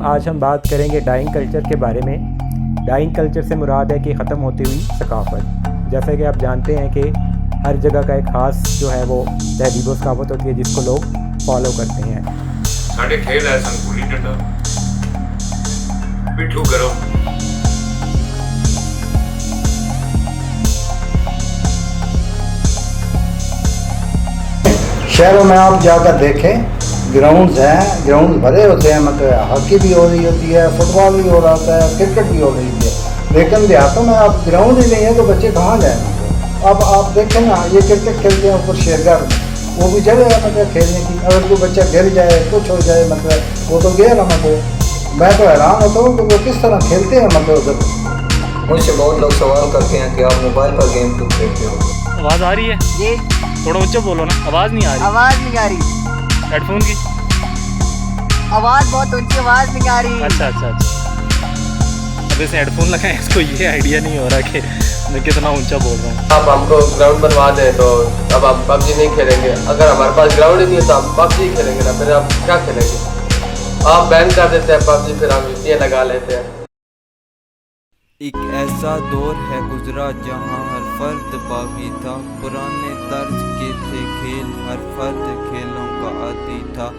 आज हम बात करेंगे डाइंग कल्चर के बारे में। डाइंग कल्चर से मुराद है कि ख़त्म होती हुई सकाफ़त। जैसे कि आप जानते हैं कि हर जगह का एक ख़ास जो है वो तहजीब व सकाफ़त होती है जिसको लोग फॉलो करते हैं। साढ़े खेल है सन गुल्ली डंडा, पिट्ठू गरम, शहरों में आप जाकर देखें, ग्राउंड्स हैं, ग्राउंड भरे होते हैं, मतलब हॉकी भी हो रही होती है, फुटबॉल भी हो रहा होता है, क्रिकेट भी हो रही है। लेकिन देहातों में आप ग्राउंड ही नहीं है तो बच्चे कहाँ जाएंगे। अब आप देखें ना, ये क्रिकेट खेलते हैं ऊपर शेरगर, वो भी जगह है मतलब खेलने की। अगर कोई बच्चा गिर जाए, कुछ हो जाए, मतलब वो तो गया ना। मतलब मैं तो हैरान होता हूँ कि वो किस तरह खेलते हैं। मतलब उधर मुझसे बहुत लोग सवाल करते हैं कि आप मोबाइल पर गेम क्यों खेलते हो। आवाज़ आ रही है जी, थोड़ा ऊंचा बोलो ना, आवाज़ नहीं आ रही। आवाज़ नहीं आ रही, हेडफोन की। आवाज़ बहुत ऊंची, आवाज़ नहीं आ रही। अच्छा। अब इसे हेडफोन लगाए, इसको ये आइडिया नहीं हो रहा कि मैं कितना ऊंचा बोल रहा हूँ। आप हमको ग्राउंड बनवा दें तो अब हम पबजी नहीं खेलेंगे। अगर हमारे पास ग्राउंड ही नहीं है तो हम पबजी खेलेंगे ना, फिर आप क्या खेलेंगे। आप बैन कर देते हैं पबजी, फिर हम ये लगा लेते हैं। एक ऐसा दौर है गुजरा जहां हर फर्द बागी था। पुराने तर्ज के थे खेल, हर फर्द खेलों का आदी था।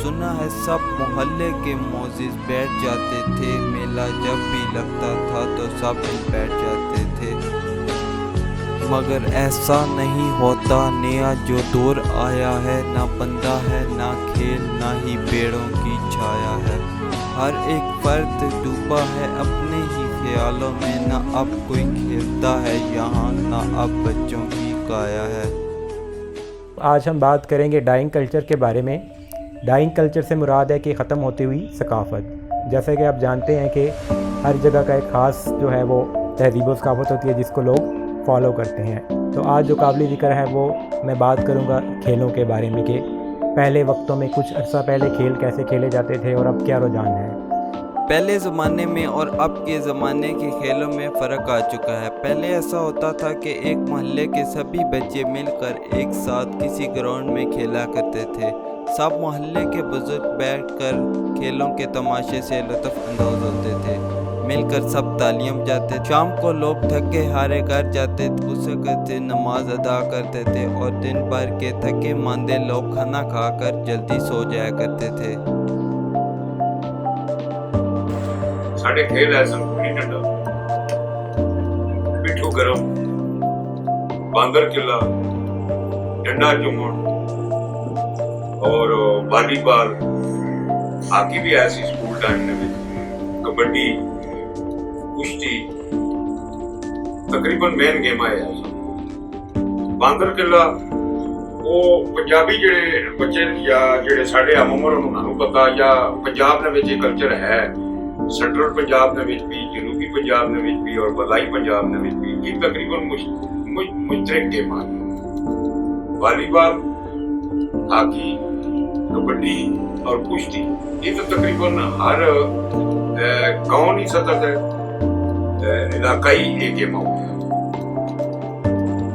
सुना है सब मोहल्ले के मोजिज बैठ जाते थे। मेला जब भी लगता था तो सब बैठ जाते थे। मगर ऐसा नहीं होता, नया जो दौर आया है, ना बंदा है ना खेल, ना ही पेड़ों की छाया है। हर एक फर्द डूबा है अपने ही ख्यालों में, ना अब कोई खेलता है यहाँ, ना अब बच्चों की काया है। आज हम बात करेंगे डाइंग कल्चर के बारे में। डाइंग कल्चर से मुराद है कि ख़त्म होती हुई सकाफ़त। जैसे कि आप जानते हैं कि हर जगह का एक ख़ास जो है वो तहजीब व सकाफ़त होती है जिसको लोग फॉलो करते हैं। तो आज जो काबिल ज़िक्र है वो मैं बात करूँगा खेलों के बारे में कि पहले वक्तों में कुछ अर्सा पहले खेल कैसे खेले जाते थे और अब क्या रुझान है। पहले ज़माने में और अब के ज़माने के खेलों में फ़र्क आ चुका है। पहले ऐसा होता था कि एक मोहल्ले के सभी बच्चे मिलकर एक साथ किसी ग्राउंड में खेला करते थे। सब मोहल्ले के बुजुर्ग बैठकर खेलों के तमाशे से लुत्फ़ अंदोज़ होते थे। मिलकर सब तालियां बजाते। शाम को लोग थके हारे घर जाते, गुस्से करते, नमाज अदा करते थे और दिन भर के थके मांदे लोग खाना खाकर जल्दी सो जाया करते थे। साढ़े खेल है सन गुल्ली डंडा, पिट्ठू गरम, बांदर किला, डंडा चुमन और वॉलीबॉल, हॉकी भी ऐसी स्कूल टाइम में, कबड्डी, कुश्ती, तकरीबन मेन गेम है। बांदर किला वो पंजाबी जेड़े बच्चे या जेड़े साढ़े आम उम्र उन्हां नूं पता, या पंजाब दे विच कल्चर है, सेंट्रल पंजाब दे विच भी, जनूबी पंजाब दे विच भी और मलाई पंजाब दे विच भी, ये तकरीबन मुश्तरक गेमां हैं। वॉलीबॉल, हॉकी, कबड्डी और कुश्ती, ये तो तकरीबन हर कौमी सतह पर इलाकाई एक गेम होती है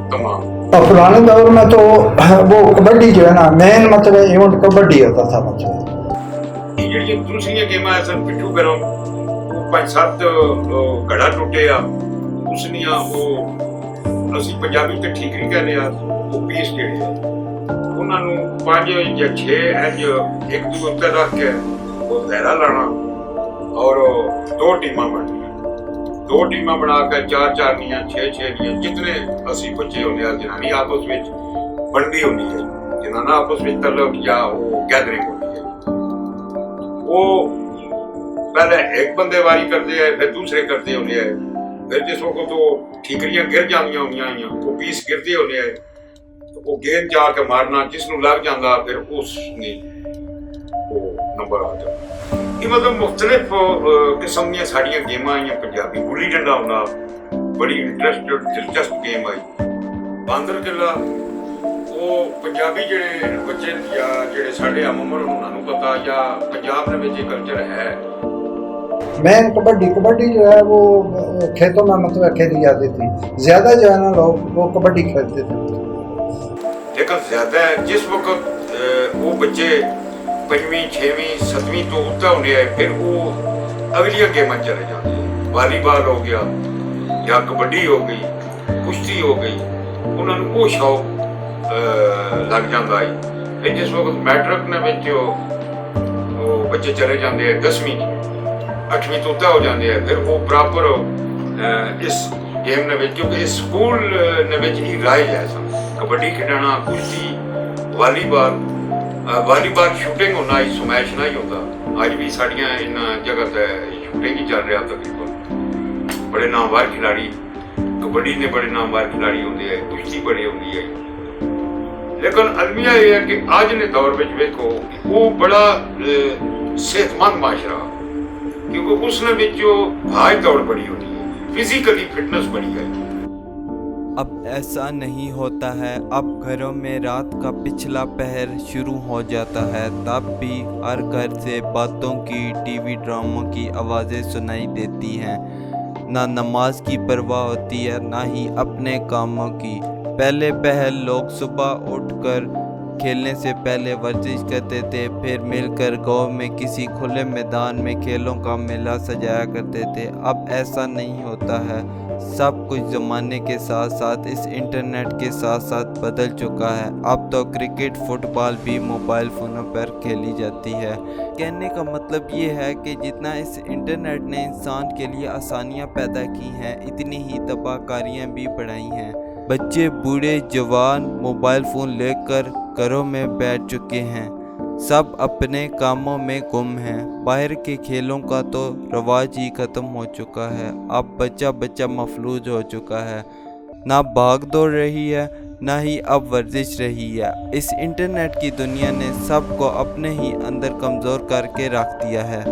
तमाम। पुराने दौर में तो वो कबड्डी जो है ना, मेन मतलब इवेंट कबड्डी होता था। मतलब ये जेह्ड़ियां दूसरियां गेमां सन, पिट्ठू गरम, वो 5-7 घड़ा टुटे आ, उसनियां वो असीं पंजाबी ते ठीकरी कहने आ, वो पीस जेह्ड़े आ उन्हां नूं 5 या 6 इंच एक दूजे उत्ते रख के वो दायरा लाना और 2 टीमां बननियां। 2 टीमां बना के 4-4 दियां, 6-6 दियां, जितने असीं बच्चे होंदे आ, जनानी आपस विच बनदी होंदी है, जनाना आपस विच तलक या वो गैदरिंग होंदी है। वो पहले एक बंदे वारी करते हैं, फिर दूसरे करते होंदे हैं, फिर जिस वक्त तो ठीकरियां गिर जांदियां होंदियां आइयां, वो पीस गिरदे होंदे हैं, तो वो गेंद जाके मारना, जिसनूं लग जांदा फिर उसने वो नंबर आ जाता। ये मतलब मुख्तलिफ किस्म दी साड़ियां गेमां आइयां पंजाबी। गुल्ली डंडा होंदा, बड़ी इंटरेस्टेड दिलचस्प गेम आई। बांदर किला वो पंजाबी जेड़े बच्चे या जेड़े साढ़े आम उम्र उन्हां नूं पता, या पंजाब दे विच कल्चर है। मेन कबड्डी जो है वो खेतों में मतलब खेली जाती थी। ज्यादा जो है ना लोग वो कबड्डी खेलते थे। लेकिन ज्यादा जिस वक्त वो बच्चे 5ਵੀਂ 6ਵੀਂ 7ਵੀਂ ਤੋਂ ਉੱਤੇ ਹੁੰਦੇ ਆ ਫਿਰ ਉਹ ਅਗਲੀਆਂ ਗੇਮਾਂ ਚਲੇ ਜਾਂਦੇ ਆ। ਵਾਲੀਬਾਲ ਹੋ ਗਿਆ ਜਾਂ ਕਬੱਡੀ ਹੋ ਗਈ, ਕੁਸ਼ਤੀ ਹੋ ਗਈ, ਉਹਨਾਂ ਨੂੰ ਉਹ ਸ਼ੌਕ ਲੱਗ ਜਾਂਦਾ ਹੈ। ਫਿਰ ਜਿਸ ਵਕਤ ਮੈਟ੍ਰਿਕ ਦੇ ਵਿੱਚ ਉਹ ਬੱਚੇ ਚਲੇ ਜਾਂਦੇ ਆ 10ਵੀਂ 8ਵੀਂ ਤੋਂ ਉੱਤੇ ਹੋ ਜਾਂਦੇ ਆ, ਫਿਰ ਉਹ ਪ੍ਰੋਪਰ ਇਸ ਗੇਮ ਦੇ ਵਿੱਚ, ਕਿਉਂਕਿ ਇਸ ਸਕੂਲ ਦੇ ਵਿੱਚ ਹੀ ਰਾਇਜ ਹੈ ਕਬੱਡੀ ਖੇਡਣਾ, ਕੁਸ਼ਤੀ, ਵਾਲੀਬਾਲ ਸ਼ੂਟਿੰਗ ਹੋਣਾ ਹੀ ਸਮੈਸ਼ ਨਾ ਹੀ ਹੁੰਦਾ। ਅੱਜ ਵੀ ਸਾਡੀਆਂ ਇਹਨਾਂ ਜਗ੍ਹਾ ਤੇ ਸ਼ੂਟਿੰਗ ਹੀ ਚੱਲ ਰਿਹਾ ਤਕਰੀਬਨ। ਬੜੇ ਨਾਮਵਰ ਖਿਡਾਰੀ ਕਬੱਡੀ ਦੇ ਬੜੇ ਨਾਮਵਰ ਖਿਡਾਰੀ ਹੁੰਦੇ ਆ, ਕੁਸ਼ਤੀ ਬੜੀ ਹੁੰਦੀ ਹੈ। ਲੇਕਿਨ ਅਲਮੀਆ ਇਹ ਹੈ ਕਿ ਅੱਜ ਦੇ ਦੌਰ ਵਿੱਚ ਵੇਖੋ ਉਹ ਬੜਾ ਸਿਹਤਮੰਦ ਮਾਸ਼ਰਾ, क्योंकि उसने जो भाग दौड़ बड़ी होती है, फिजिकली फिटनेस बड़ी है। अब ऐसा नहीं होता है। अब घरों में रात का पिछला पहर शुरू हो जाता है, तब भी हर घर से बातों की, टीवी ड्रामों की आवाज़ें सुनाई देती हैं। ना नमाज की परवाह होती है, ना ही अपने कामों की। पहले पहल लोग सुबह उठकर खेलने से पहले वर्जिश करते थे, फिर मिलकर गांव में किसी खुले मैदान में खेलों का मेला सजाया करते थे। अब ऐसा नहीं होता है। सब कुछ ज़माने के साथ साथ इस इंटरनेट के साथ साथ बदल चुका है। अब तो क्रिकेट, फुटबॉल भी मोबाइल फ़ोनों पर खेली जाती है। कहने का मतलब ये है कि जितना इस इंटरनेट ने इंसान के लिए आसानियाँ पैदा की हैं, इतनी ही तबाहकारियाँ भी बढ़ाई हैं। बच्चे, बूढ़े, जवान मोबाइल फ़ोन लेकर घरों में बैठ चुके हैं। सब अपने कामों में गुम हैं। बाहर के खेलों का तो रवाज ही ख़त्म हो चुका है। अब बच्चा बच्चा मफलूज हो चुका है। ना भाग दौड़ रही है, ना ही अब वर्जिश रही है। इस इंटरनेट की दुनिया ने सबको अपने ही अंदर कमज़ोर करके रख दिया है।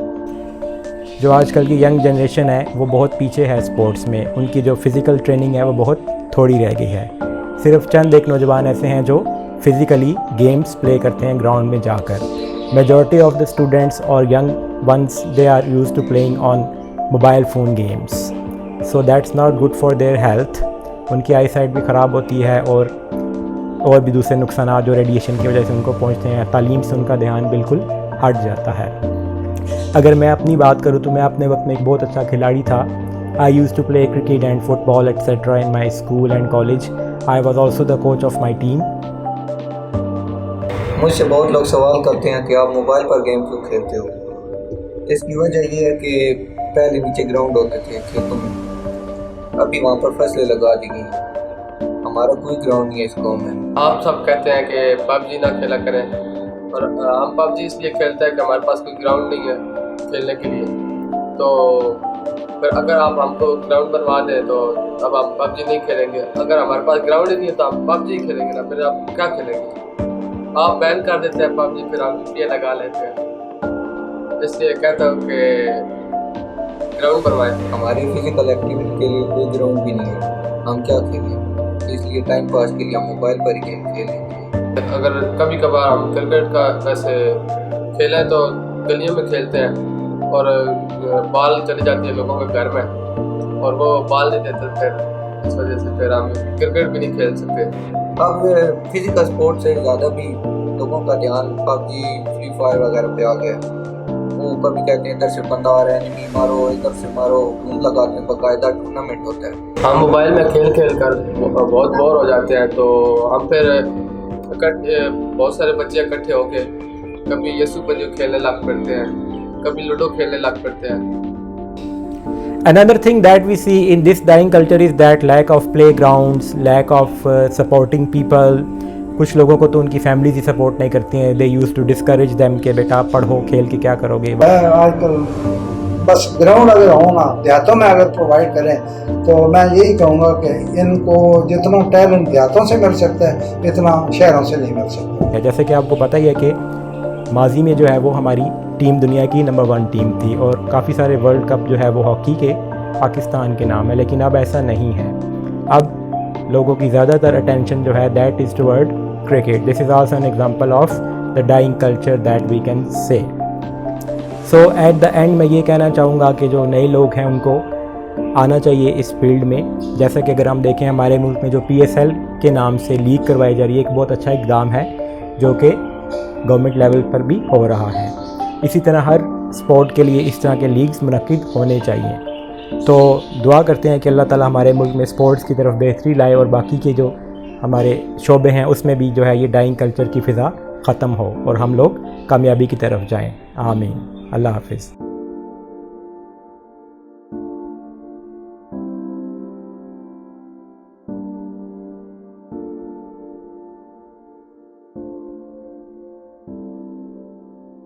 जो आजकल की यंग जनरेशन है वो बहुत पीछे है स्पोर्ट्स में। उनकी जो फिज़िकल ट्रेनिंग है वो बहुत थोड़ी रह गई है। सिर्फ चंद एक नौजवान ऐसे हैं जो फिज़िकली गेम्स प्ले करते हैं ग्राउंड में जाकर। मेजॉरिटी ऑफ द स्टूडेंट्स और young ones they are used to playing on mobile phone games, so that's not good for their health. उनकी आई साइट भी ख़राब होती है और भी दूसरे नुकसान जो रेडिएशन की वजह से उनको पहुंचते हैं। तालीम से उनका ध्यान बिल्कुल हट जाता है। अगर मैं अपनी बात करूँ तो मैं अपने वक्त में एक बहुत अच्छा खिलाड़ी था। I used to play cricket and football etc. in my school and college. I was also the coach of my team. मुझसे बहुत लोग सवाल करते हैं कि आप मोबाइल पर गेम क्यों खेलते हो। इसकी वजह ये है कि पहले नीचे ग्राउंड होते थे खेतों में, अभी वहाँ पर फसलें लगा दी गई। हमारा कोई ग्राउंड नहीं है इस गाँव में। आप सब कहते हैं कि पबजी ना खेला करें, और हम पबजी इसलिए खेलते हैं कि हमारे पास कोई ग्राउंड नहीं है खेलने के लिए। तो फिर अगर आप हमको ग्राउंड बनवा दें तो अब हम पबजी नहीं खेलेंगे। अगर हमारे पास ग्राउंड ही नहीं है तो हम पबजी खेलेंगे ना, फिर आप क्या खेलेंगे। आप बैन कर देते हैं पबजी, फिर हम ये लगा लेते हैं। इसलिए कहता हूँ कि ग्राउंड बनवाएं। हमारी फिजिकल एक्टिविटी के लिए कोई ग्राउंड भी नहीं है, हम क्या खेलें। इसलिए टाइम पास के लिए हम मोबाइल पर ही गेम खेलें। अगर कभी कभार हम क्रिकेट का वैसे खेलें तो गलियों में खेलते हैं, और बॉल चली जाती है लोगों के घर में और वो बॉल नहीं देते, फिर इस वजह से फिर हम क्रिकेट भी नहीं खेल सकते। अब फिजिकल स्पोर्ट से ज़्यादा भी लोगों का ध्यान पबजी, फ्री फायर वगैरह पे आ गया। वो कभी कहते हैं इधर से बंदा आ रहा है, एनिमी मारो, इधर से मारो, खून लगाते हैं, बाकायदा टूर्नामेंट होता है। हम मोबाइल में खेल खेल कर बहुत बोर हो जाते हैं, तो हम फिर बहुत सारे बच्चे इकट्ठे होके कभी यसु पंजू खेलने लग पड़ते हैं, कभी लूडो खेलने लग पड़ते हैं। Another thing that we see in this dying culture is that lack of playgrounds, lack of supporting people. कुछ लोगों को तो उनकी फैमिलीज ही सपोर्ट नहीं करती हैं। They used to discourage them कि बेटा पढ़ो, खेल के क्या करोगे। आजकल बस ग्राउंड अगर हो ना देहातों में अगर प्रोवाइड करें तो मैं यही कहूँगा कि इनको जितना टैलेंट देहातों से मिल सकता है इतना शहरों से नहीं मिल सकता। जैसे कि आपको पता ही है कि माजी में जो है वो हमारी टीम दुनिया की नंबर 1 टीम थी और काफ़ी सारे वर्ल्ड कप जो है वो हॉकी के पाकिस्तान के नाम है, लेकिन अब ऐसा नहीं है। अब लोगों की ज़्यादातर अटेंशन जो है that is toward cricket. This is also an example of the dying culture that we can say. So at the end मैं ये कहना चाहूँगा कि जो नए लोग हैं उनको आना चाहिए इस फील्ड में। जैसा कि अगर हम देखें हमारे मुल्क में जो PSL के नाम से लीग करवाई जा रही है, एक बहुत अच्छा इकदाम है जो कि गवर्नमेंट लेवल पर भी हो रहा है। इसी तरह हर स्पोर्ट के लिए इस तरह के लीग्स मुनक्किद होने चाहिए। तो दुआ करते हैं कि अल्लाह ताला हमारे मुल्क में स्पोर्ट्स की तरफ बेहतरी लाए और बाकी के जो हमारे शोबे हैं उसमें भी जो है ये डाइंग कल्चर की फ़िज़ा ख़त्म हो और हम लोग कामयाबी की तरफ जाएं। आमीन। अल्लाह हाफ़िज़।